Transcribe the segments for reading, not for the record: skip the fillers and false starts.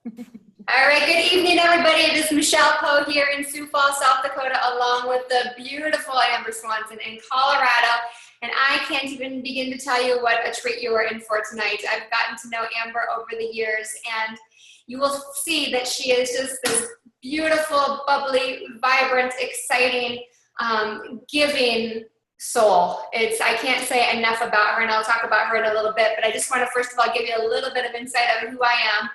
All right, good evening, everybody. It is Michelle Poe here in Sioux Falls, South Dakota, along with the beautiful Amber Swanson in Colorado. And I can't even begin to tell you what a treat you are in for tonight. I've gotten to know Amber over the years, and you will see that she is just this beautiful, bubbly, vibrant, exciting, giving soul. I can't say enough about her, and I'll talk about her in a little bit, but I just want to first of all give you a little bit of insight of who I am.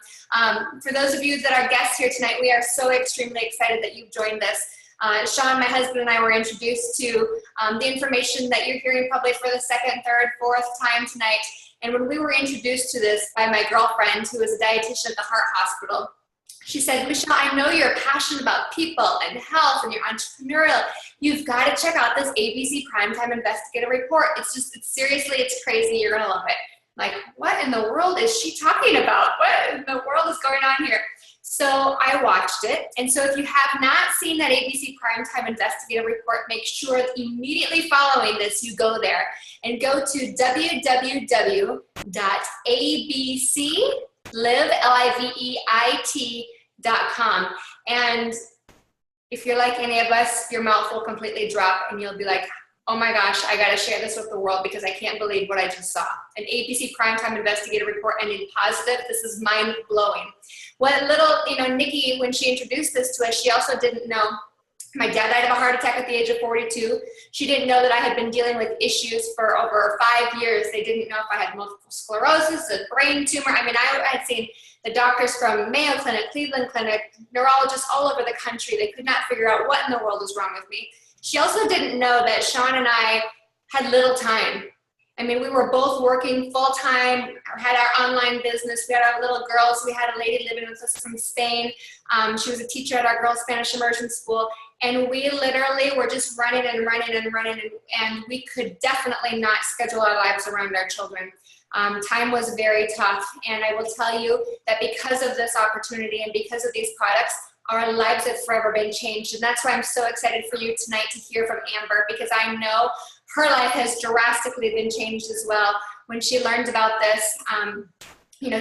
For those of you that are guests here tonight, we are so extremely excited that you've joined us. Shawn, my husband, and I were introduced to the information that you're hearing probably for the second, third, fourth time tonight. And when we were introduced to this by my girlfriend, who is a dietitian at the Heart Hospital, she said, Michelle, I know you're passionate about people and health and you're entrepreneurial. You've got to check out this ABC Primetime Investigative Report. Seriously, it's crazy. You're going to love it. Like, what in the world is she talking about? What in the world is going on here? So I watched it. And so if you have not seen that ABC Primetime Investigative Report, make sure that immediately following this, you go there and go to www.abcliveit.com. And if you're like any of us, your mouth will completely drop and you'll be like, oh my gosh, I gotta share this with the world because I can't believe what I just saw. An ABC Primetime Investigative Report ending positive. This is mind blowing. What little, Nikki, when she introduced this to us, she also didn't know my dad died of a heart attack at the age of 42. She didn't know that I had been dealing with issues for over 5 years. They didn't know if I had multiple sclerosis, a brain tumor. I mean, I had seen the doctors from Mayo Clinic, Cleveland Clinic, neurologists all over the country. They could not figure out what in the world was wrong with me. She also didn't know that Shawn and I had little time. I mean, we were both working full-time, had our online business, we had our little girls, we had a lady living with us from Spain. She was a teacher at our girls' Spanish immersion school, and we literally were just running, and we could definitely not schedule our lives around our children. Time was very tough, and I will tell you that because of this opportunity and because of these products, our lives have forever been changed. And that's why I'm so excited for you tonight to hear from Amber, because I know her life has drastically been changed as well. When she learned about this,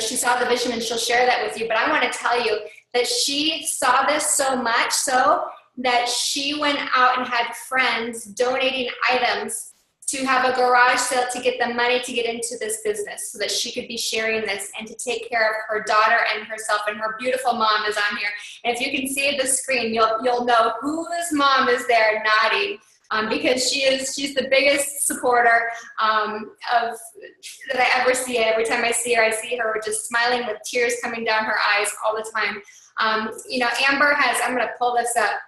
she saw the vision and she'll share that with you. But I want to tell you that she saw this so much so that she went out and had friends donating items to have a garage sale to get the money to get into this business so that she could be sharing this and to take care of her daughter and herself. And her beautiful mom is on here. And if you can see the screen, you'll know whose mom is there nodding, because she's the biggest supporter that I ever see. Every time I see her just smiling with tears coming down her eyes all the time. Amber has, I'm going to pull this up.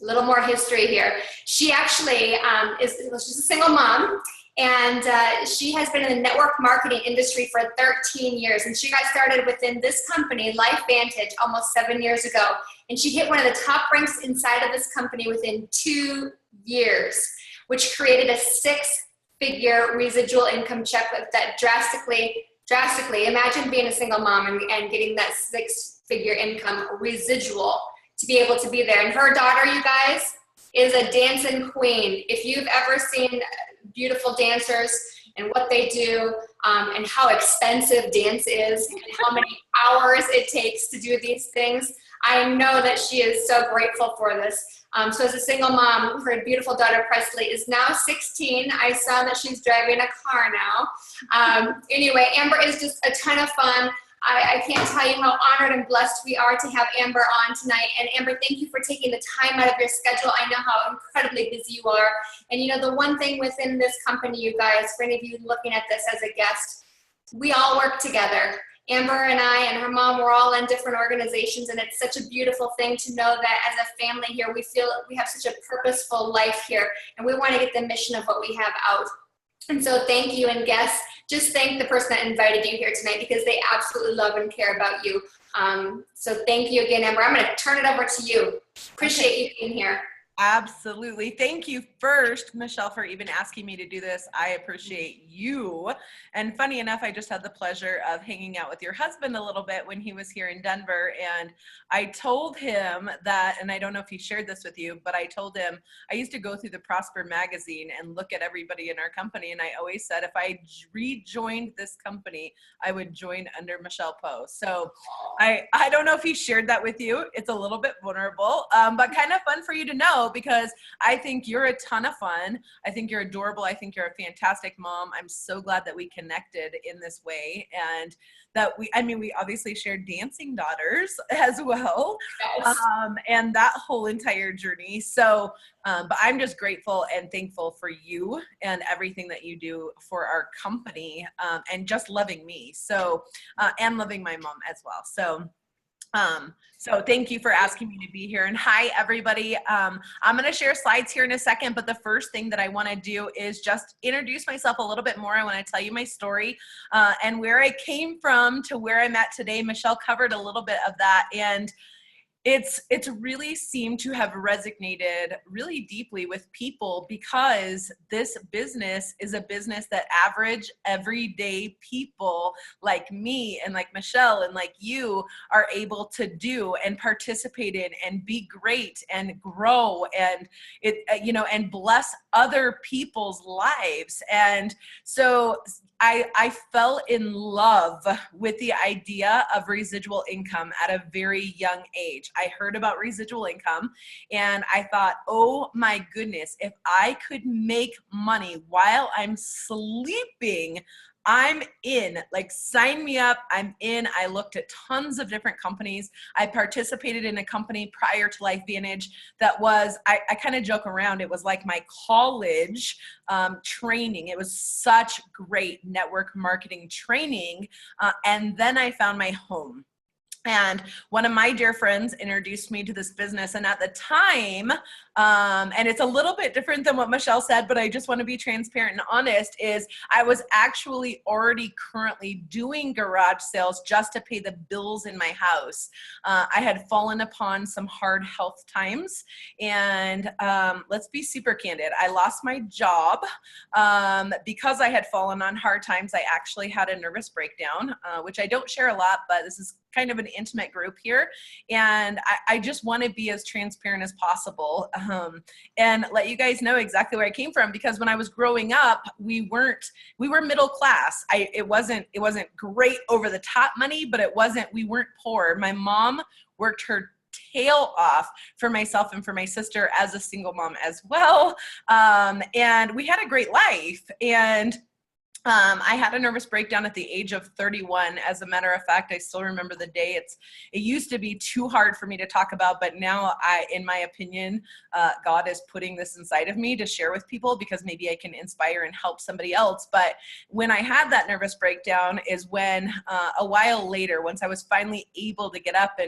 A little more history here. She actually she's a single mom, and she has been in the network marketing industry for 13 years. And she got started within this company, Lifevantage, almost 7 years ago. And she hit one of the top ranks inside of this company within 2 years, which created a 6-figure residual income check that drastically, imagine being a single mom and getting that 6-figure income residual to be able to be there. And her daughter, you guys, is a dancing queen. If you've ever seen beautiful dancers and what they do, and how expensive dance is and how many hours it takes to do these things, I know that she is so grateful for this. So as a single mom, her beautiful daughter Presley is now 16. I saw that she's driving a car now. Anyway, Amber is just a ton of fun. I can't tell you how honored and blessed we are to have Amber on tonight. And Amber, thank you for taking the time out of your schedule. I know how incredibly busy you are. And the one thing within this company, you guys, for any of you looking at this as a guest, we all work together. Amber and I and her mom, we're all in different organizations, and it's such a beautiful thing to know that as a family here, we feel we have such a purposeful life here, and we want to get the mission of what we have out. And so thank you, and guests, just thank the person that invited you here tonight because they absolutely love and care about you. So thank you again, Amber. I'm going to turn it over to you. Appreciate you being here. Absolutely. Thank you first, Michelle, for even asking me to do this. I appreciate you. And funny enough, I just had the pleasure of hanging out with your husband a little bit when he was here in Denver. And I told him that, and I don't know if he shared this with you, but I told him I used to go through the Prosper magazine and look at everybody in our company. And I always said, if I rejoined this company, I would join under Michelle Poe. So I don't know if he shared that with you. It's a little bit vulnerable, but kind of fun for you to know, because I think you're a ton of fun. I think you're adorable. I think you're a fantastic mom. I'm so glad that we connected in this way, and that we obviously shared dancing daughters as well. Yes. And that whole entire journey. So, but I'm just grateful and thankful for you and everything that you do for our company, and just loving me. So, and loving my mom as well. So thank you for asking me to be here. And hi, everybody. I'm going to share slides here in a second, but the first thing that I want to do is just introduce myself a little bit more. I want to tell you my story, and where I came from to where I'm at today. Michelle covered a little bit of that, and it's really seemed to have resonated really deeply with people, because this business is a business that average everyday people like me and like Michelle and like you are able to do and participate in and be great and grow and and bless other people's lives. And so I fell in love with the idea of residual income at a very young age. I heard about residual income and I thought, oh my goodness, if I could make money while I'm sleeping, I'm in. Like, sign me up. I'm in. I looked at tons of different companies. I participated in a company prior to Lifevantage that was, I kind of joke around, it was like my college training. It was such great network marketing training. And then I found my home. And one of my dear friends introduced me to this business. And at the time, and it's a little bit different than what Michelle said, but I just want to be transparent and honest, is I was actually already currently doing garage sales just to pay the bills in my house. I had fallen upon some hard health times. And let's be super candid. I lost my job because I had fallen on hard times. I actually had a nervous breakdown, which I don't share a lot, but this is kind of an intimate group here. And I just want to be as transparent as possible and let you guys know exactly where I came from, because when I was growing up, we were middle class. It wasn't great over the top money, but we weren't poor. My mom worked her tail off for myself and for my sister as a single mom as well. And we had a great life. And I had a nervous breakdown at the age of 31. As a matter of fact, I still remember the day. It used to be too hard for me to talk about, but now in my opinion, God is putting this inside of me to share with people, because maybe I can inspire and help somebody else. But when I had that nervous breakdown is when a while later, once I was finally able to get up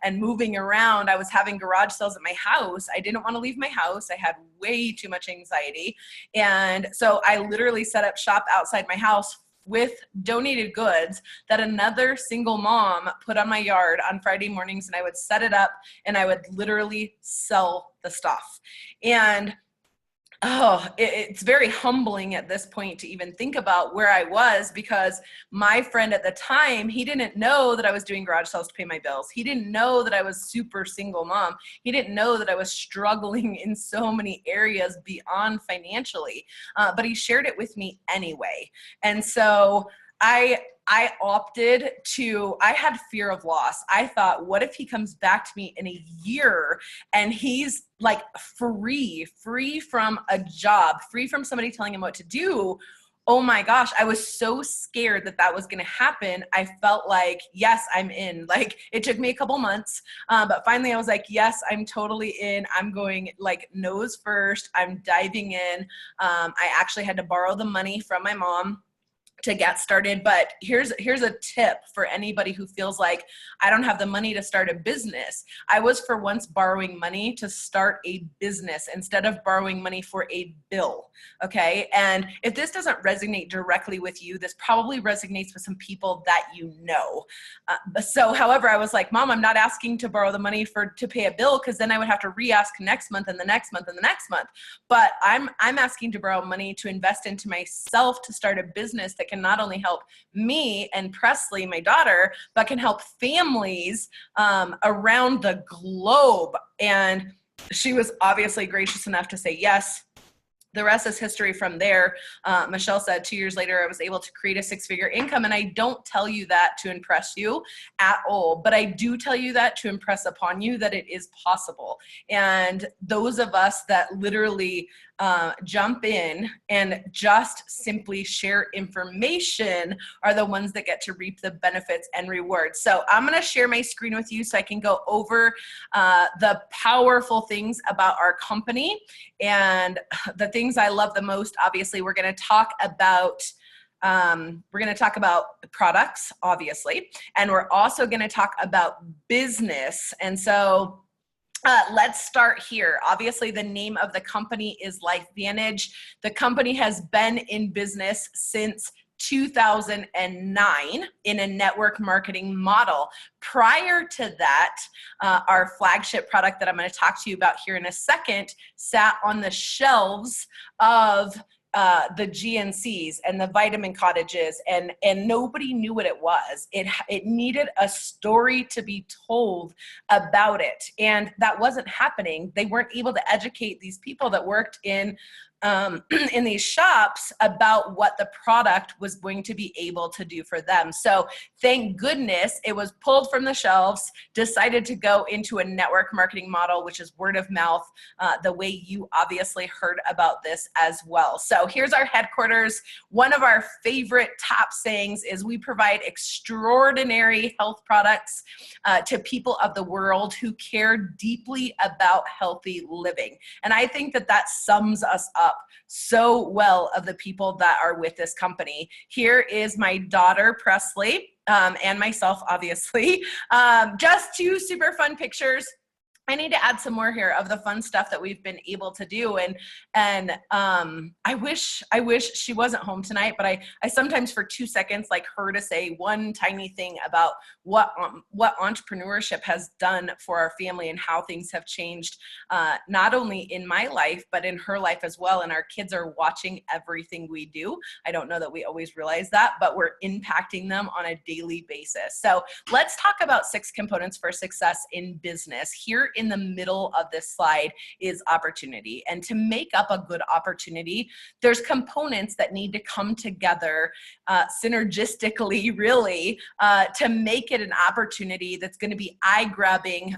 and moving around, I was having garage sales at my house. I didn't want to leave my house. I had way too much anxiety. And so I literally set up shop outside my house with donated goods that another single mom put on my yard on Friday mornings, and I would set it up and I would literally sell the stuff. And it's very humbling at this point to even think about where I was, because my friend at the time, he didn't know that I was doing garage sales to pay my bills. He didn't know that I was super single mom. He didn't know that I was struggling in so many areas beyond financially, but he shared it with me anyway. And so I opted to, I had fear of loss. I thought, what if he comes back to me in a year and he's like free from a job, free from somebody telling him what to do? Oh my gosh, I was so scared that was going to happen. I felt like, yes, I'm in. Like, it took me a couple months, but finally I was like, yes, I'm totally in. I'm going like nose first. I'm diving in. I actually had to borrow the money from my mom to get started. But here's a tip for anybody who feels like I don't have the money to start a business. I was for once borrowing money to start a business instead of borrowing money for a bill. Okay. And if this doesn't resonate directly with you, this probably resonates with some people that you know. However, I was like, Mom, I'm not asking to borrow the money to pay a bill, because then I would have to re-ask next month and the next month and the next month. But I'm asking to borrow money to invest into myself, to start a business that can not only help me and Presley, my daughter, but can help families around the globe. And she was obviously gracious enough to say yes. The rest is history from there. Michelle said 2 years later, I was able to create a 6-figure income. And I don't tell you that to impress you at all, but I do tell you that to impress upon you that it is possible. And those of us that literally jump in and just simply share information are the ones that get to reap the benefits and rewards. So I'm going to share my screen with you so I can go over the powerful things about our company and the things I love the most. Obviously, we're going to talk about products, obviously, and we're also going to talk about business. And so let's start here. Obviously, the name of the company is Lifevantage. The company has been in business since 2009 in a network marketing model. Prior to that, our flagship product that I'm going to talk to you about here in a second sat on the shelves of the GNCs and the vitamin cottages, and nobody knew what it was. It needed a story to be told about it, and that wasn't happening. They weren't able to educate these people that worked in these shops about what the product was going to be able to do for them. So thank goodness it was pulled from the shelves, decided to go into a network marketing model, which is word of mouth, the way you obviously heard about this as well. So here's our headquarters. One of our favorite top sayings is we provide extraordinary health products to people of the world who care deeply about healthy living. And I think that sums us up so well of the people that are with this company. Here is my daughter, Presley, and myself, obviously. Just 2 super fun pictures. I need to add some more here of the fun stuff that we've been able to do. And I wish she wasn't home tonight, but I sometimes for 2 seconds like her to say one tiny thing about what entrepreneurship has done for our family and how things have changed, not only in my life, but in her life as well. And our kids are watching everything we do. I don't know that we always realize that, but we're impacting them on a daily basis. So let's talk about 6 components for success in business. Here in the middle of this slide is opportunity. And to make up a good opportunity, there's components that need to come together synergistically, really, to make it an opportunity that's going to be eye-grabbing,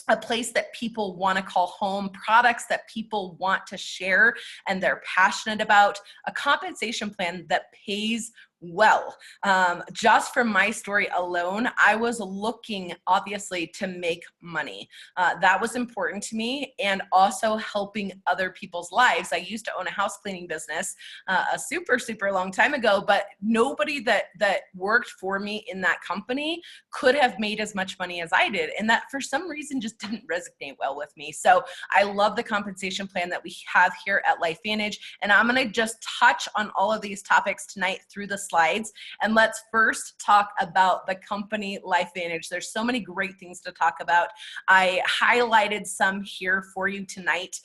a place that people want to call home, products that people want to share and they're passionate about, a compensation plan that pays well. Just from my story alone, I was looking obviously to make money. That was important to me, and also helping other people's lives. I used to own a house cleaning business a super, super long time ago, but nobody that worked for me in that company could have made as much money as I did. And that for some reason just didn't resonate well with me. So I love the compensation plan that we have here at Lifevantage. And I'm going to just touch on all of these topics tonight through the slides. And let's first talk about the company Lifevantage. There's so many great things to talk about. I highlighted some here for you tonight.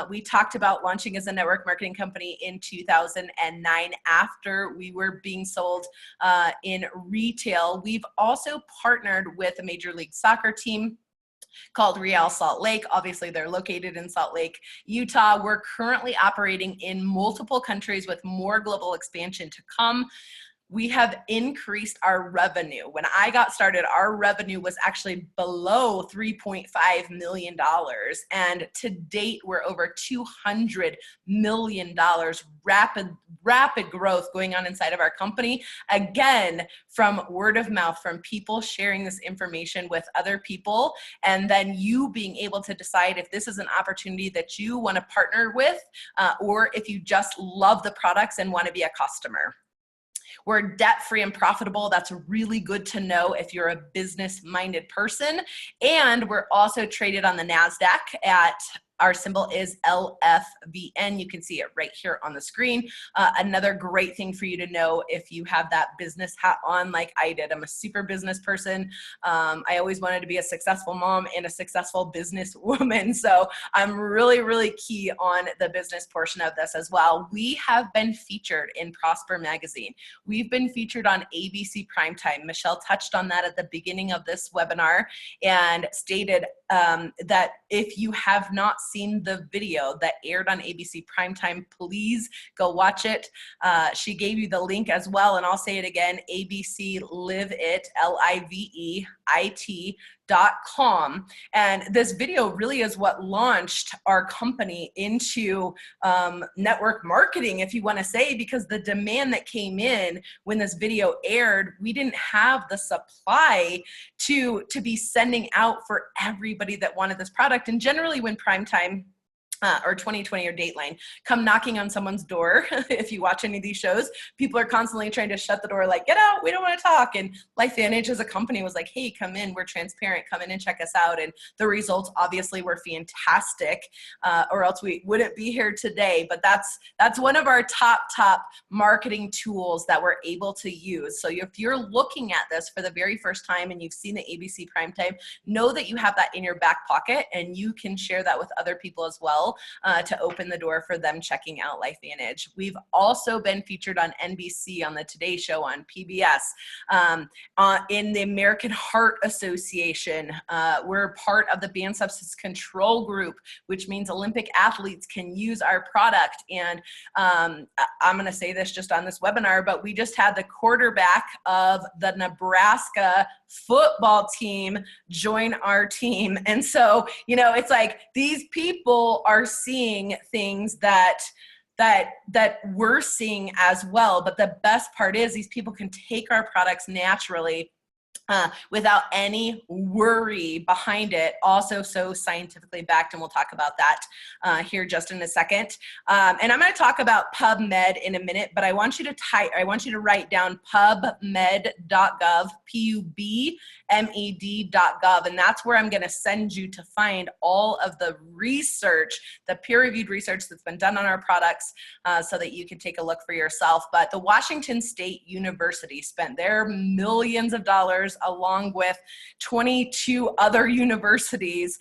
We talked about launching as a network marketing company in 2009 after we were being sold in retail. We've also partnered with a Major League Soccer team called Real Salt Lake. Obviously, they're located in Salt Lake, Utah. We're currently operating in multiple countries with more global expansion to come. We have increased our revenue. When I got started, our revenue was actually below $3.5 million. And to date, we're over $200 million. Rapid growth going on inside of our company. Again, from word of mouth, from people sharing this information with other people, and then you being able to decide if this is an opportunity that you want to partner with, or if you just love the products and want to be a customer. We're debt-free and profitable. That's really good to know if you're a business-minded person. And we're also traded on the NASDAQ at, our symbol is LFVN. You can see it right here on the screen. Another great thing for you to know if you have that business hat on like I did. I'm a super business person. I always wanted to be a successful mom and a successful business woman. So I'm really, really key on the business portion of this as well. We have been featured in Prosper Magazine. We've been featured on ABC Primetime. Michelle touched on that at the beginning of this webinar and stated that if you have not seen the video that aired on ABC Primetime, please go watch it. She gave you the link as well, and I'll say it again, ABC Live It, LIVEIT.com. And this video really is what launched our company into network marketing, if you want to say, because the demand that came in when this video aired, we didn't have the supply to be sending out for everybody that wanted this product. And generally when Primetime or 2020 or Dateline come knocking on someone's door, if you watch any of these shows, people are constantly trying to shut the door, like, get out, we don't want to talk. And Lifevantage as a company was like, hey, come in, we're transparent, come in and check us out. And the results obviously were fantastic, or else we wouldn't be here today. But that's one of our top marketing tools that we're able to use. So if you're looking at this for the very first time and you've seen the ABC Primetime, know that you have that in your back pocket and you can share that with other people as well. To open the door for them checking out Lifevantage. We've also been featured on NBC, on the Today Show, on PBS, in the American Heart Association. We're part of the Banned Substance Control Group, which means Olympic athletes can use our product. And I'm going to say this just on this webinar, but we just had the quarterback of the Nebraska football team join our team. And so, you know, it's like these people are seeing things that we're seeing as well. But the best part is these people can take our products naturally without any worry behind it. Also so scientifically backed, and we'll talk about that here just in a second. And I'm going to talk about PubMed in a minute, but I want you to write down pubmed.gov, PUBMED.gov, and that's where I'm going to send you to find all of the research, the peer-reviewed research that's been done on our products, so that you can take a look for yourself. But the Washington State University spent their millions of dollars along with 22 other universities,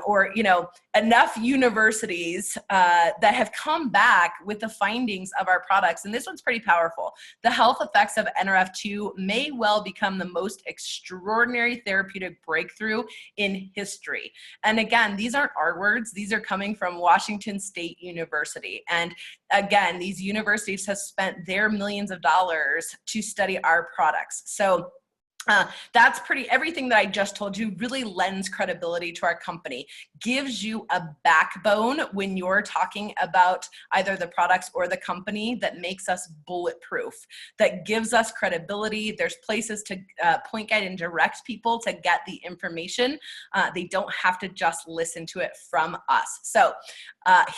or, you know, enough universities that have come back with the findings of our products. And this one's pretty powerful. The health effects of NRF2 may well become the most extraordinary therapeutic breakthrough in history. And again, these aren't our words. These are coming from Washington State University. And again, these universities have spent their millions of dollars to study our products. So that's everything that I just told you really lends credibility to our company, gives you a backbone when you're talking about either the products or the company that makes us bulletproof, that gives us credibility. There's places to point, guide, and direct people to get the information. They don't have to just listen to it from us. So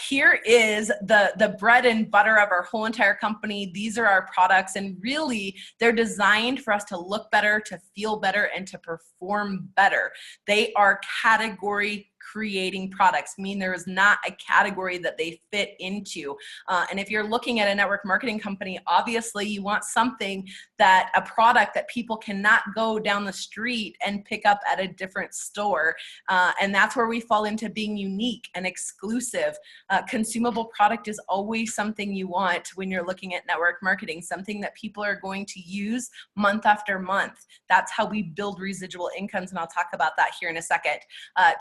here is the bread and butter of our whole entire company. These are our products, and really they're designed for us to look better, to feel better, and to perform better. They are category creating products, mean there is not a category that they fit into. And if you're looking at a network marketing company, obviously you want something that, a product that people cannot go down the street and pick up at a different store. And that's where we fall into being unique and exclusive. Consumable product is always something you want when you're looking at network marketing, something that people are going to use month after month. That's how we build residual incomes, and I'll talk about that here in a second.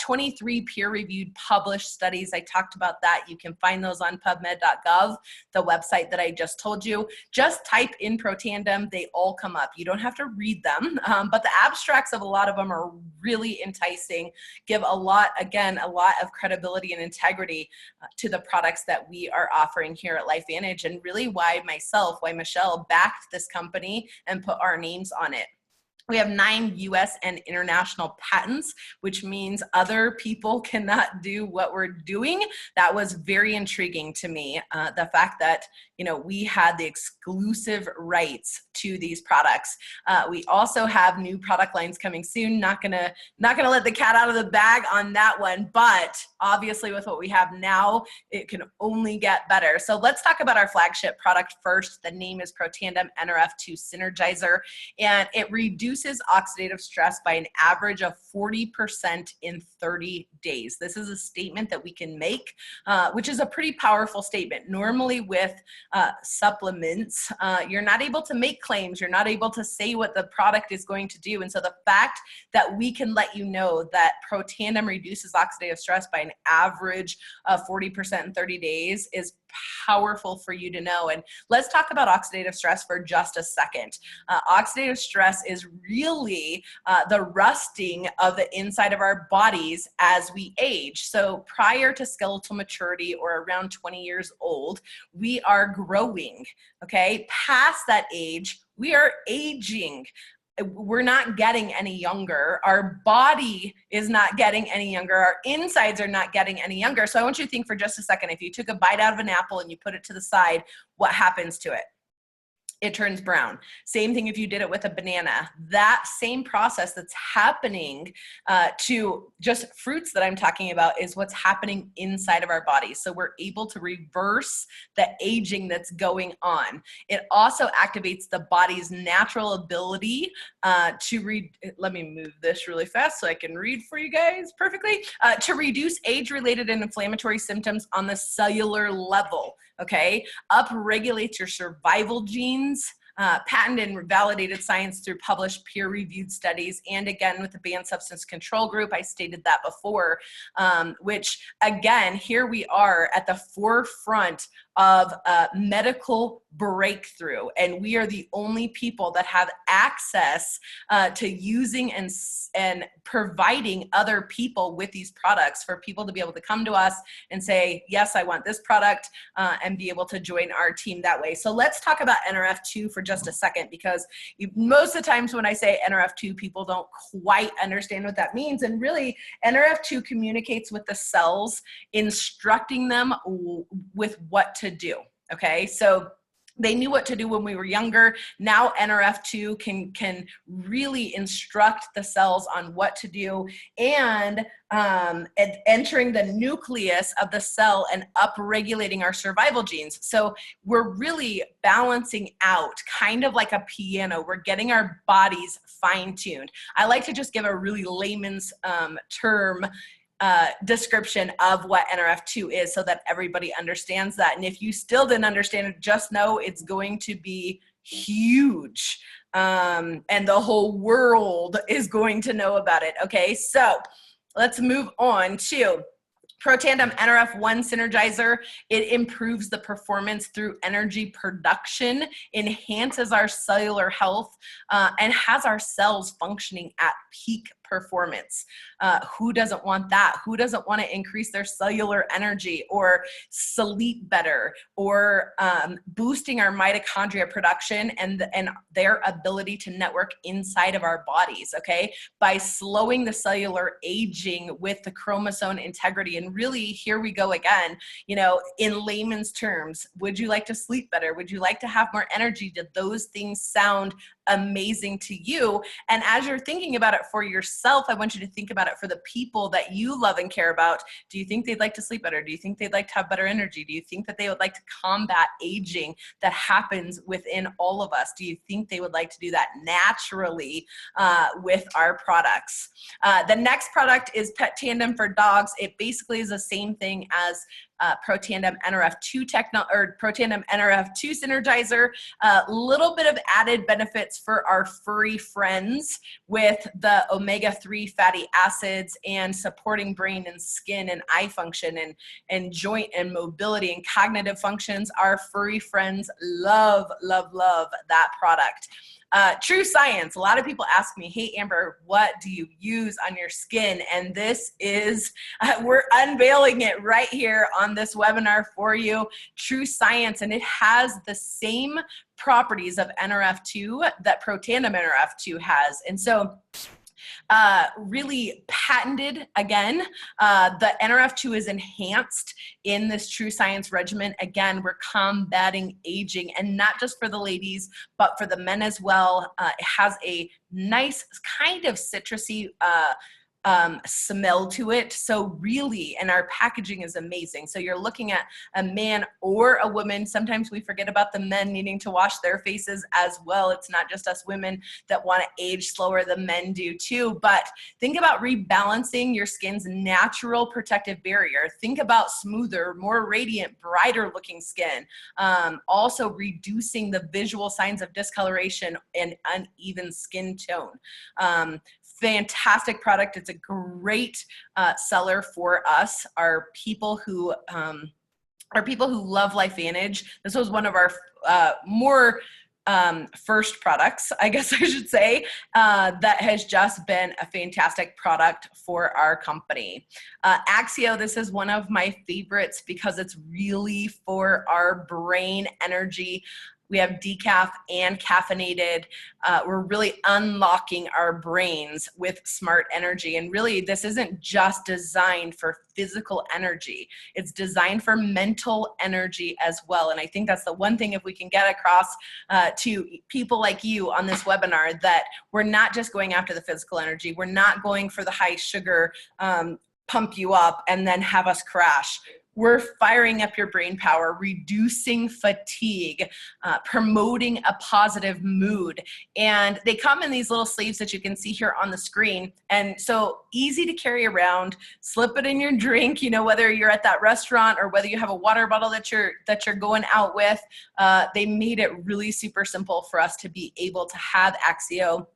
23 peer-reviewed published studies. I talked about that. You can find those on pubmed.gov, the website that I just told you. Just type in Protandem. They all come up. You don't have to read them, but the abstracts of a lot of them are really enticing, give a lot of credibility and integrity to the products that we are offering here at Lifevantage, and really why Michelle backed this company and put our names on it. We have 9 US and international patents, which means other people cannot do what we're doing. That was very intriguing to me. The fact that, we had the exclusive rights to these products. We also have new product lines coming soon. Not gonna let the cat out of the bag on that one, but obviously with what we have now, it can only get better. So let's talk about our flagship product first. The name is Protandim NRF2 Synergizer, and it reduces oxidative stress by an average of 40% in 30 days. This is a statement that we can make, which is a pretty powerful statement. Normally with supplements, you're not able to make claims. You're not able to say what the product is going to do. And so the fact that we can let you know that Protandim reduces oxidative stress by an average of 40% in 30 days is powerful for you to know. And let's talk about oxidative stress for just a second. Oxidative stress is really the rusting of the inside of our bodies as we age. So prior to skeletal maturity, or around 20 years old, we are growing, okay? Past that age, we are aging. We're not getting any younger. Our body is not getting any younger. Our insides are not getting any younger. So I want you to think for just a second, if you took a bite out of an apple and you put it to the side, what happens to it? It turns brown. Same thing if you did it with a banana. That same process that's happening to just fruits that I'm talking about is what's happening inside of our bodies. So we're able to reverse the aging that's going on. It also activates the body's natural ability let me move this really fast so I can read for you guys perfectly, to reduce age-related and inflammatory symptoms on the cellular level. Okay, upregulates your survival genes, patented and validated science through published peer-reviewed studies, and again with the banned substance control group, I stated that before, which again, here we are at the forefront of medical breakthrough, and we are the only people that have access to using and providing other people with these products for people to be able to come to us and say, yes, I want this product, and be able to join our team that way. So let's talk about NRF2 for just a second, because most of the times when I say NRF2, people don't quite understand what that means. And really, NRF2 communicates with the cells, instructing them with what to do. Okay, so they knew what to do when we were younger. Now NRF2 can really instruct the cells on what to do, and entering the nucleus of the cell and upregulating our survival genes. So we're really balancing out, kind of like a piano. We're getting our bodies fine-tuned. I like to just give a really layman's term description of what NRF2 is so that everybody understands that. And if you still didn't understand it, just know it's going to be huge. And the whole world is going to know about it. Okay, so let's move on to Protandim NRF1 Synergizer. It improves the performance through energy production, enhances our cellular health, and has our cells functioning at peak performance. Who doesn't want that? Who doesn't want to increase their cellular energy or sleep better, or boosting our mitochondria production and their ability to network inside of our bodies, okay? By slowing the cellular aging with the chromosome integrity. And really, here we go again, in layman's terms, would you like to sleep better? Would you like to have more energy? Did those things sound amazing to you? And as you're thinking about it for yourself, I want you to think about it for the people that you love and care about. Do you think they'd like to sleep better? Do you think they'd like to have better energy? Do you think that they would like to combat aging that happens within all of us? Do you think they would like to do that naturally with our products? The next product is Protandim for dogs. It basically is the same thing as Protandim NRF2 Protandim NRF2 Synergizer. A little bit of added benefits for our furry friends with the omega-3 fatty acids and supporting brain and skin and eye function and joint and mobility and cognitive functions. Our furry friends love, love, love that product. True science. A lot of people ask me, hey, Amber, what do you use on your skin? And this is, we're unveiling it right here on this webinar for you. True science, and it has the same properties of NRF2 that Protandim NRF2 has. And so really patented again. The NRF2 is enhanced in this True Science regimen. Again, we're combating aging, and not just for the ladies, but for the men as well. It has a nice kind of citrusy smell to it. So really, and our packaging is amazing. So you're looking at a man or a woman. Sometimes we forget about the men needing to wash their faces as well. It's not just us women that want to age slower, the men do too. But think about rebalancing your skin's natural protective barrier. Think about smoother, more radiant, brighter looking skin. Also reducing the visual signs of discoloration and uneven skin tone. Fantastic product. It's a great seller for us. Our people who love Lifevantage. This was one of our more first products, I guess I should say, that has just been a fantastic product for our company. Axio, this is one of my favorites because it's really for our brain energy. We have decaf and caffeinated. We're really unlocking our brains with smart energy. And really, this isn't just designed for physical energy. It's designed for mental energy as well. And I think that's the one thing, if we can get across to people like you on this webinar, that we're not just going after the physical energy. We're not going for the high sugar, pump you up and then have us crash. We're firing up your brain power, reducing fatigue, promoting a positive mood. And they come in these little sleeves that you can see here on the screen. And so easy to carry around, slip it in your drink, you know, whether you're at that restaurant or whether you have a water bottle that you're going out with. They made it really super simple for us to be able to have Axio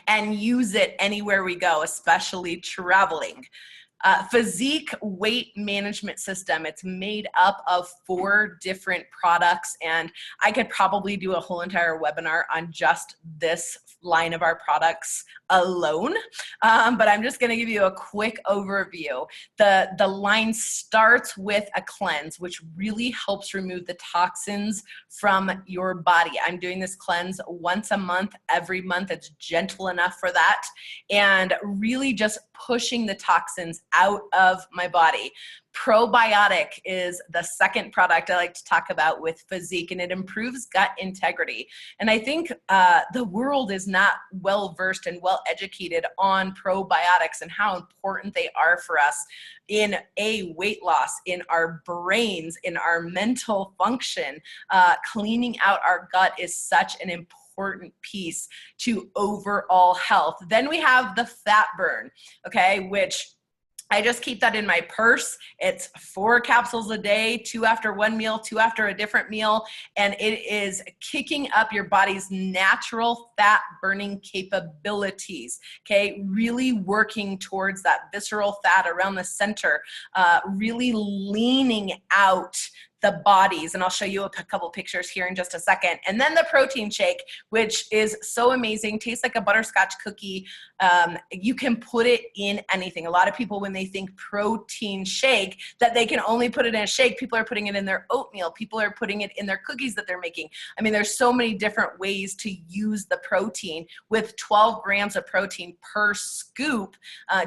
and use it anywhere we go, especially traveling. Physique weight management system. It's made up of 4 different products, and I could probably do a whole entire webinar on just this line of our products alone, but I'm just going to give you a quick overview. The line starts with a cleanse, which really helps remove the toxins from your body. I'm doing this cleanse once a month, every month. It's gentle enough for that, and really just pushing the toxins out of my body. Probiotic is the second product I like to talk about with Physique, and it improves gut integrity. And I think the world is not well versed and well educated on probiotics and how important they are for us in weight loss, in our brains, in our mental function. Cleaning out our gut is such an important piece to overall health. Then we have the fat burn, okay, which I just keep that in my purse. It's 4 capsules a day, 2 after one meal, 2 after a different meal, and it is kicking up your body's natural fat burning capabilities, okay? Really working towards that visceral fat around the center, really leaning out the bodies. And I'll show you a couple pictures here in just a second. And then the protein shake, which is so amazing, tastes like a butterscotch cookie. You can put it in anything. A lot of people, when they think protein shake, that they can only put it in a shake, people are putting it in their oatmeal. People are putting it in their cookies that they're making. I mean, there's so many different ways to use the protein. With 12 grams of protein per scoop,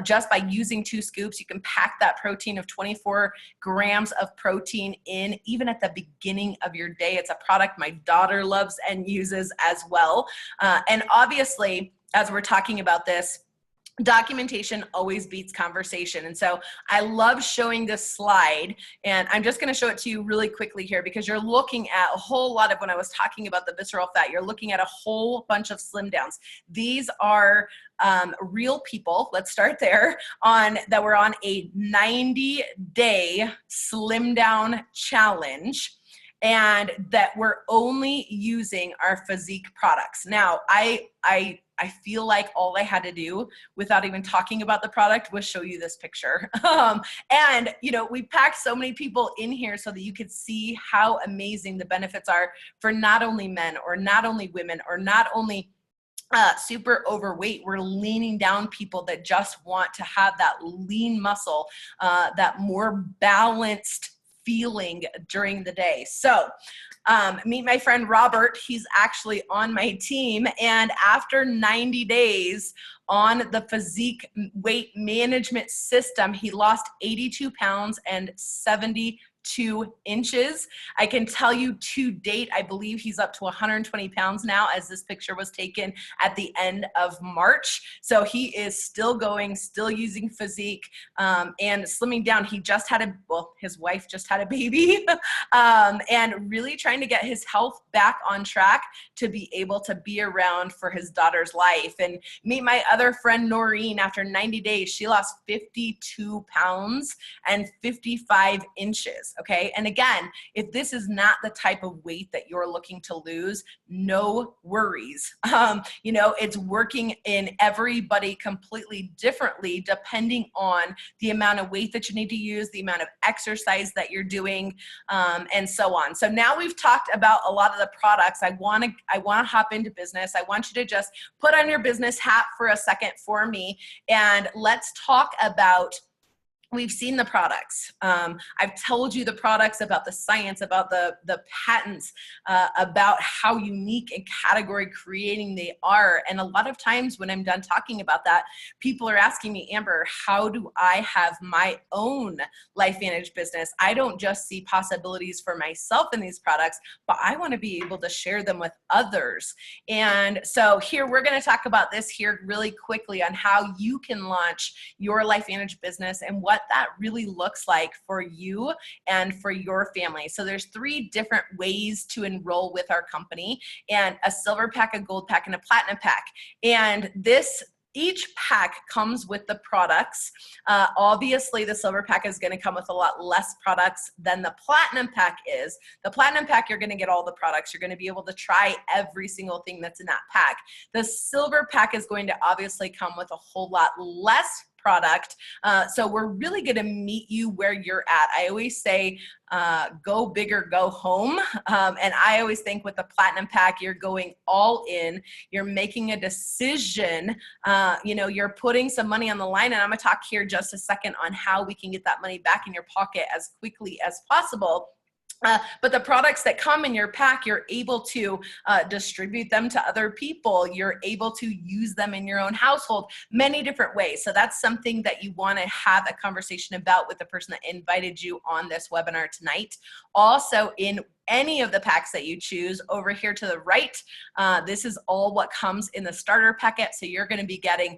just by using 2 scoops, you can pack that protein of 24 grams of protein in, even at the beginning of your day. It's a product my daughter loves and uses as well. And obviously, as we're talking about this, documentation always beats conversation. And so I love showing this slide, and I'm just going to show it to you really quickly here, because you're looking at a whole lot of, when I was talking about the visceral fat, you're looking at a whole bunch of slim downs. These are real people, let's start there, that were on a 90-day slim down challenge, and that we're only using our Physique products. Now, I I feel like all I had to do without even talking about the product was show you this picture. And, you know, we packed so many people in here so that you could see how amazing the benefits are for not only men or not only women or not only super overweight. We're leaning down people that just want to have that lean muscle, that more balanced feeling during the day. So meet my friend Robert. He's actually on my team. And after 90 days on the physique weight management system, he lost 82 pounds and 72 inches. I can tell you to date, I believe he's up to 120 pounds now, as this picture was taken at the end of March. So he is still going, still using physique, and slimming down. He just had his wife just had a baby, and really trying to get his health back on track to be able to be around for his daughter's life. And meet my other friend Noreen. After 90 days, she lost 52 pounds and 55 inches. Okay. And again, if this is not the type of weight that you're looking to lose, no worries. You know, it's working in everybody completely differently, depending on the amount of weight that you need to use, the amount of exercise that you're doing, and so on. So now we've talked about a lot of the products. I want to hop into business. I want you to just put on your business hat for a second for me, and let's talk about, we've seen the products. I've told you the products, about the science, about the patents, about how unique and category creating they are. And a lot of times when I'm done talking about that, people are asking me, Amber, how do I have my own Lifevantage business? I don't just see possibilities for myself in these products, but I want to be able to share them with others. And so here, we're going to talk about this here really quickly on how you can launch your Lifevantage business and what that really looks like for you and for your family. So there's 3 different ways to enroll with our company, and a silver pack, a gold pack, and a platinum pack. And each pack comes with the products. Obviously, the silver pack is going to come with a lot less products than the platinum pack is. The platinum pack, you're going to get all the products. You're going to be able to try every single thing that's in that pack. The silver pack is going to obviously come with a whole lot less product. So we're really going to meet you where you're at. I always say, go big or go home. And I always think with the platinum pack, you're going all in, you're making a decision, you know, you're putting some money on the line. And I'm going to talk here just a second on how we can get that money back in your pocket as quickly as possible. But the products that come in your pack, you're able to distribute them to other people. You're able to use them in your own household, many different ways. So that's something that you want to have a conversation about with the person that invited you on this webinar tonight. Also, in any of the packs that you choose, over here to the right, this is all what comes in the starter packet. So you're going to be getting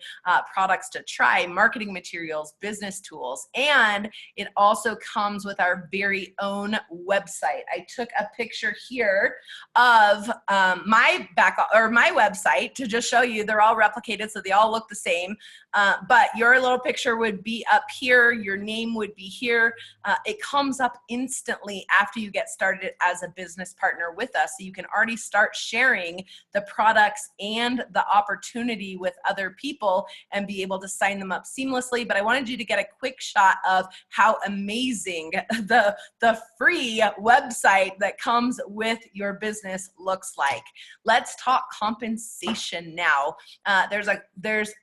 products to try, marketing materials, business tools, and it also comes with our very own website. I took a picture here of my website to just show you. They're all replicated, so they all look the same. But your little picture would be up here. Your name would be here. It comes up instantly after you get started as a business partner with us. So you can already start sharing the products and the opportunity with other people and be able to sign them up seamlessly. But I wanted you to get a quick shot of how amazing the free website that comes with your business looks like. Let's talk compensation now. There's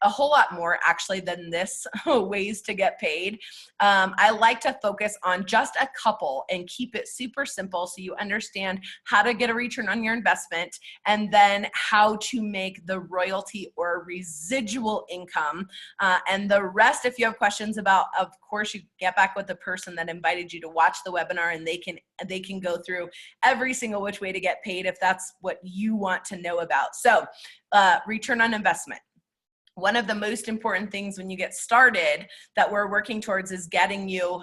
a whole lot more actually than this ways to get paid. I like to focus on just a couple and keep it super simple so you understand how to get a return on your investment, and then how to make the royalty or residual income. And the rest, if you have questions about, of course, you get back with the person that invited you to watch the webinar, and they can go through every single which way to get paid if that's what you want to know about. So return on investment. one of the most important things when you get started that we're working towards is getting you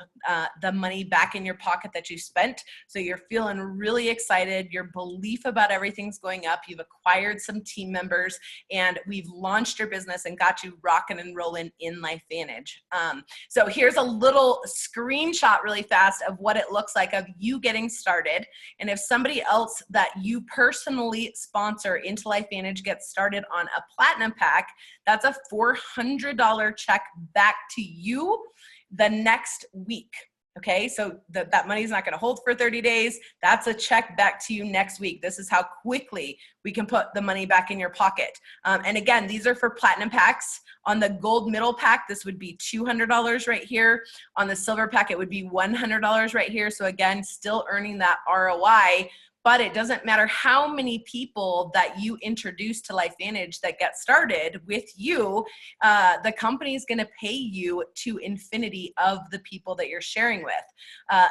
the money back in your pocket that you spent. So you're feeling really excited. Your belief about everything's going up. You've acquired some team members, and we've launched your business and got you rocking and rolling in Lifevantage. So here's a little screenshot really fast of what it looks like of you getting started. And if somebody else that you personally sponsor into Lifevantage gets started on a platinum pack, that's a $400 check back to you the next week. Okay, so that money's not going to hold for 30 days. That's a check back to you next week. This is how quickly we can put the money back in your pocket. And again, these are for platinum packs. On the gold middle pack, this would be $200 right here. On the silver pack, it would be $100 right here. So again, still earning that ROI. But it doesn't matter how many people that you introduce to Lifevantage that get started with you, the company is going to pay you to infinity of the people that you're sharing with.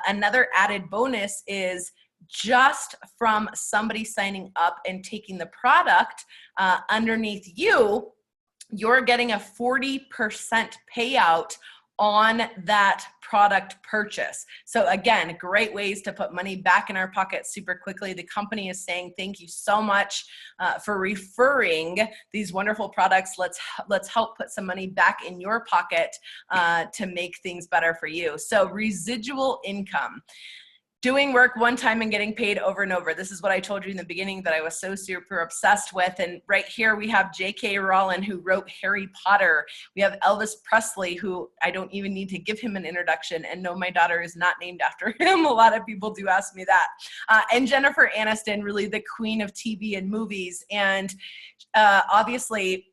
Another added bonus is just from somebody signing up and taking the product underneath you, you're getting a 40% payout on that product purchase. So again, great ways to put money back in our pocket super quickly. The company is saying thank you so much for referring these wonderful products. Let's help put some money back in your pocket to make things better for you. So residual income. Doing work one time and getting paid over and over. This is what I told you in the beginning that I was so super obsessed with. And right here we have J.K. Rowling, who wrote Harry Potter. We have Elvis Presley, who I don't even need to give him an introduction. And no, my daughter is not named after him. A lot of people do ask me that. And Jennifer Aniston, really the queen of TV and movies. And obviously,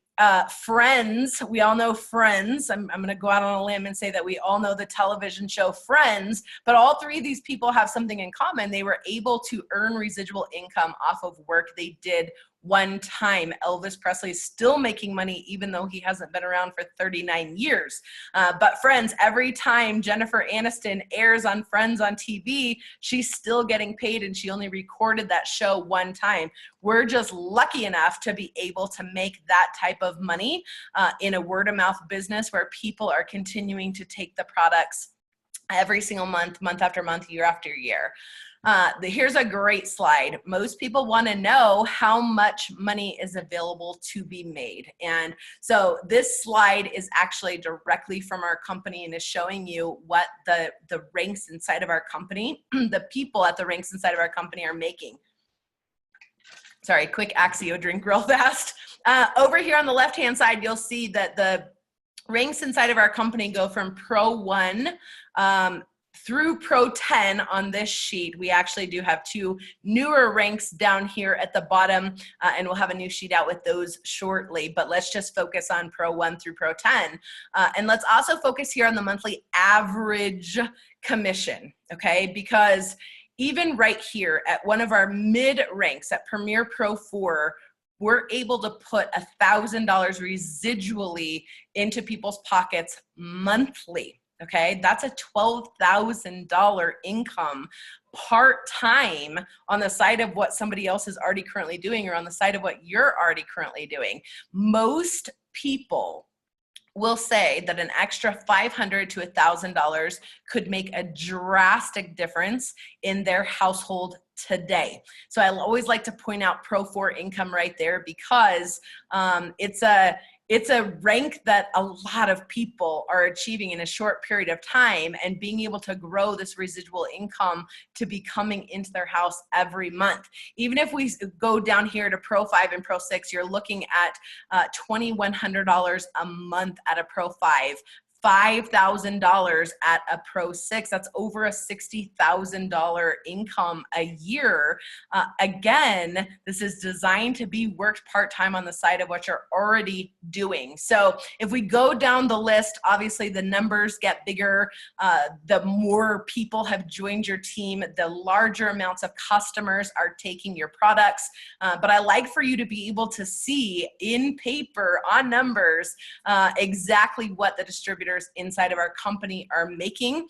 Friends, we all know Friends. I'm going to go out on a limb and say that we all know the television show Friends, but all three of these people have something in common. They were able to earn residual income off of work they did one time. Elvis Presley is still making money even though he hasn't been around for 39 years. But Friends, every time Jennifer Aniston airs on Friends on TV, she's still getting paid, and she only recorded that show one time. We're just lucky enough to be able to make that type of money in a word of mouth business where people are continuing to take the products every single month, month after month, year after year. Here's a great slide. Most people want to know how much money is available to be made. And so this slide is actually directly from our company and is showing you what the ranks inside of our company, the people at the ranks inside of our company are making. Sorry, quick Axio drink real fast. Over here on the left-hand side, you'll see that the ranks inside of our company go from Pro 1 through Pro 10 on this sheet. We actually do have two newer ranks down here at the bottom, and we'll have a new sheet out with those shortly, but let's just focus on Pro 1 through Pro 10. And let's also focus here on the monthly average commission, okay? Because even right here at one of our mid ranks at Premier Pro 4, we're able to put $1,000 residually into people's pockets monthly. Okay, that's a $12,000 income part-time on the side of what somebody else is already currently doing, or on the side of what you're already currently doing. Most people will say that an extra $500 to $1,000 could make a drastic difference in their household today. So I always like to point out Pro 4 income right there, because it's a rank that a lot of people are achieving in a short period of time, and being able to grow this residual income to be coming into their house every month. Even if we go down here to Pro 5 and Pro 6, you're looking at $2,100 a month at a Pro 5. $5,000 at a Pro 6. That's over a $60,000 income a year. Again, this is designed to be worked part-time on the side of what you're already doing. So if we go down the list, obviously the numbers get bigger. The more people have joined your team, the larger amounts of customers are taking your products. But I like for you to be able to see in paper on numbers exactly what the distributors inside of our company are making,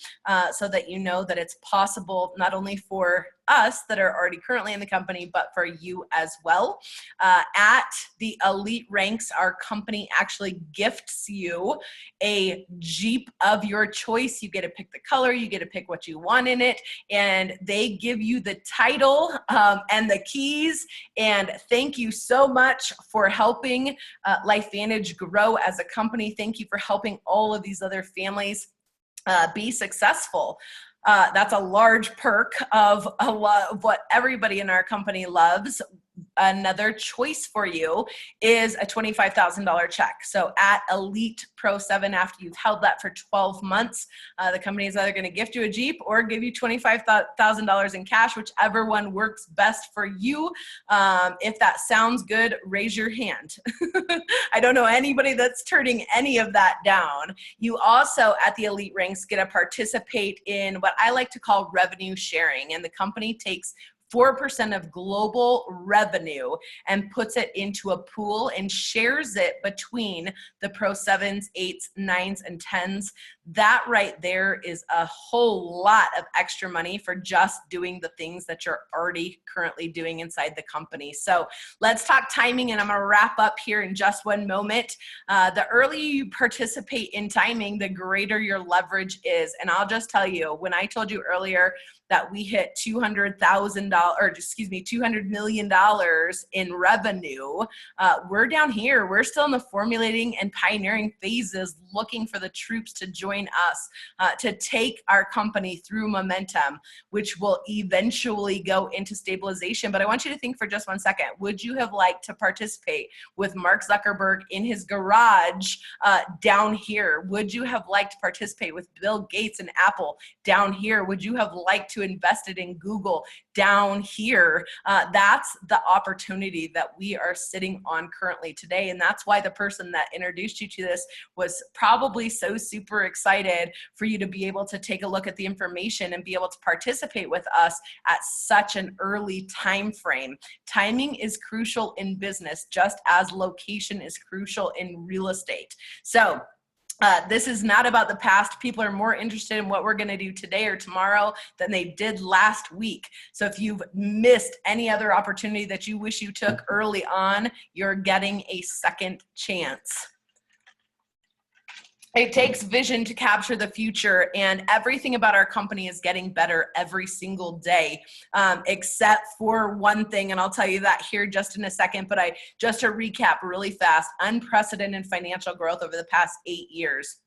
so that you know that it's possible not only for us that are already currently in the company, but for you as well. At the elite ranks, our company actually gifts you a Jeep of your choice. You get to pick the color, you get to pick what you want in it, and they give you the title and the keys. And thank you so much for helping Lifevantage grow as a company. Thank you for helping all of these other families be successful. That's a large perk of a lot of what everybody in our company loves. Another choice for you is a $25,000 check. So at Elite Pro 7, after you've held that for 12 months, the company is either going to gift you a Jeep or give you $25,000 in cash, whichever one works best for you. If that sounds good, raise your hand. I don't know anybody that's turning any of that down. You also, at the Elite ranks, get to participate in what I like to call revenue sharing, and the company takes 4% of global revenue and puts it into a pool and shares it between the Pro 7s, 8s, 9s, and 10s. That right there is a whole lot of extra money for just doing the things that you're already currently doing inside the company. So let's talk timing, and I'm going to wrap up here in just one moment. The earlier you participate in timing, the greater your leverage is. And I'll just tell you, when I told you earlier that we hit $200 million in revenue, we're down here. We're still in the formulating and pioneering phases, looking for the troops to join us, to take our company through momentum, which will eventually go into stabilization. But I want you to think for just 1 second. Would you have liked to participate with Mark Zuckerberg in his garage down here? Would you have liked to participate with Bill Gates and Apple down here? Would you have liked to invest it in Google down here? That's the opportunity that we are sitting on currently today. And that's why the person that introduced you to this was probably so super excited for you to be able to take a look at the information and be able to participate with us at such an early time frame. Timing is crucial in business, just as location is crucial in real estate. So this is not about the past. People are more interested in what we're going to do today or tomorrow than they did last week. So if you've missed any other opportunity that you wish you took early on, you're getting a second chance. It takes vision to capture the future, and everything about our company is getting better every single day, except for one thing, and I'll tell you that here just in a second, but just to recap really fast, unprecedented financial growth over the past 8 years.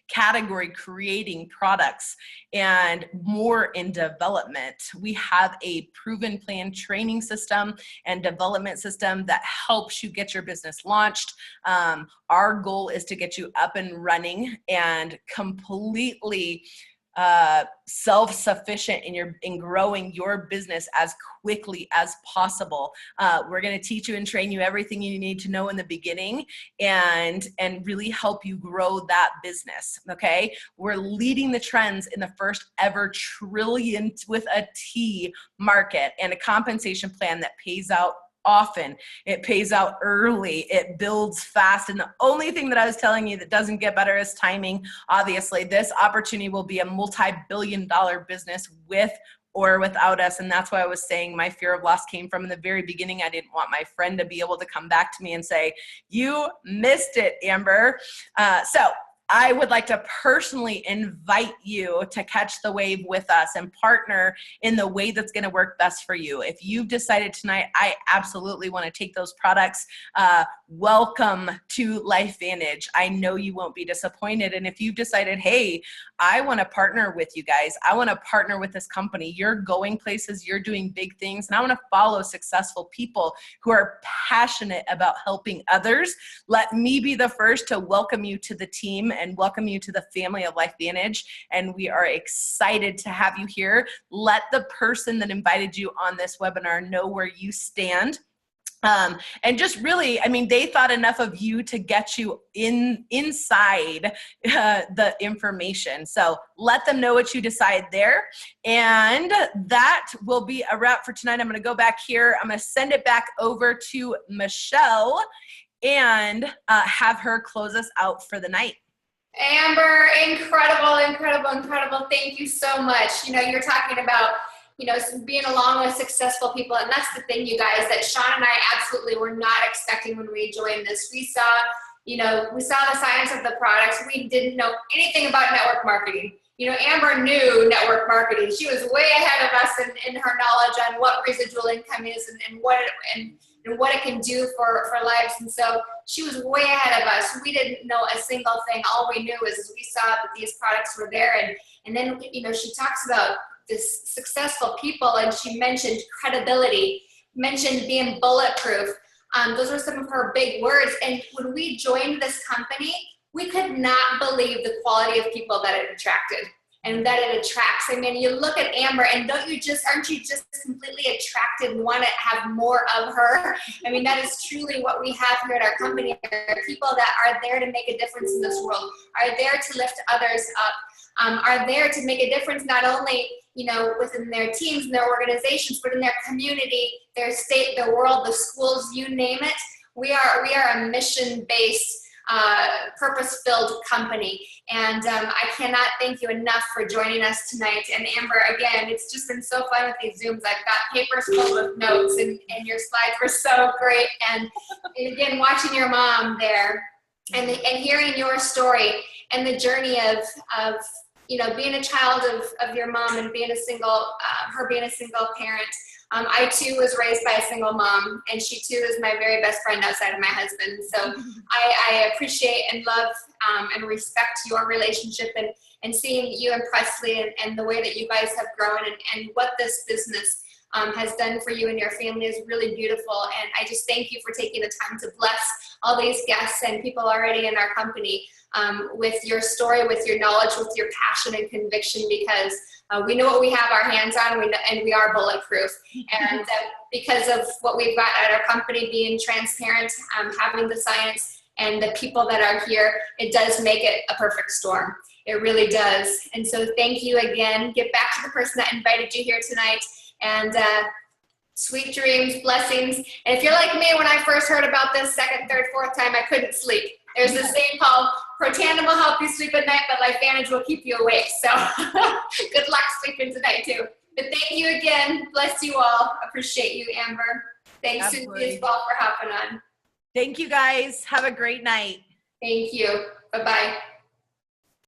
Category creating products and more in development. We have a proven plan training system and development system that helps you get your business launched. Our goal is to get you up and running and completely self-sufficient in growing your business as quickly as possible. We're going to teach you and train you everything you need to know in the beginning and really help you grow that business. Okay. We're leading the trends in the first ever trillion with a T market, and a compensation plan that pays out often. It pays out early. It builds fast. And the only thing that I was telling you that doesn't get better is timing. Obviously, this opportunity will be a multi-billion-dollar business with or without us. And that's why I was saying my fear of loss came from in the very beginning. I didn't want my friend to be able to come back to me and say, you missed it, Amber. So I would like to personally invite you to catch the wave with us and partner in the way that's going to work best for you. If you've decided tonight, I absolutely want to take those products, welcome to Lifevantage. I know you won't be disappointed. And if you've decided, hey, I want to partner with you guys, I want to partner with this company, you're going places, you're doing big things, and I want to follow successful people who are passionate about helping others, let me be the first to welcome you to the team and welcome you to the family of Lifevantage. And we are excited to have you here. Let the person that invited you on this webinar know where you stand. And just really, I mean, they thought enough of you to get you inside the information. So let them know what you decide there. And that will be a wrap for tonight. I'm going to go back here. I'm going to send it back over to Michelle and have her close us out for the night. Amber, incredible, incredible, incredible. Thank you so much. You know, you're talking about being along with successful people. And that's the thing, you guys, that Shawn and I absolutely were not expecting when we joined this. We saw the science of the products. We didn't know anything about network marketing. Amber knew network marketing. She was way ahead of us in her knowledge on what residual income is and what it can do for lives. And so she was way ahead of us. We didn't know a single thing. All we knew is we saw that these products were there. And then, she talks about this successful people, and she mentioned credibility, mentioned being bulletproof. Those are some of her big words. And when we joined this company, we could not believe the quality of people that it attracted and that it attracts. I mean, you look at Amber, and aren't you just completely attracted and want to have more of her? I mean, that is truly what we have here at our company. People that are there to make a difference in this world, are there to lift others up, are there to make a difference not only within their teams and their organizations, but in their community, their state, their world, the schools, you name it. We are a mission-based, purpose-filled company. And I cannot thank you enough for joining us tonight. And Amber, again, it's just been so fun with these Zooms. I've got papers full with notes, and your slides were so great. And again, watching your mom there and hearing your story and the journey of being a child of your mom and being a single parent. I too was raised by a single mom, and she too is my very best friend outside of my husband. So I appreciate and love and respect your relationship and seeing you and Presley and the way that you guys have grown and what this business has done for you and your family is really beautiful. And I just thank you for taking the time to bless all these guests and people already in our company with your story, with your knowledge, with your passion and conviction, because we know what we have our hands on, and we are bulletproof. And because of what we've got at our company, being transparent, having the science and the people that are here, it does make it a perfect storm. It really does. And so thank you again. Get back to the person that invited you here tonight, and sweet dreams, blessings. And if you're like me, when I first heard about this second, third, fourth time, I couldn't sleep. There's this thing called Protandim will help you sleep at night, but Lifevantage will keep you awake. So good luck sleeping tonight too. But thank you again. Bless you all. Appreciate you, Amber. Thanks, Susie, as well, for hopping on. Thank you, guys. Have a great night. Thank you. Bye-bye.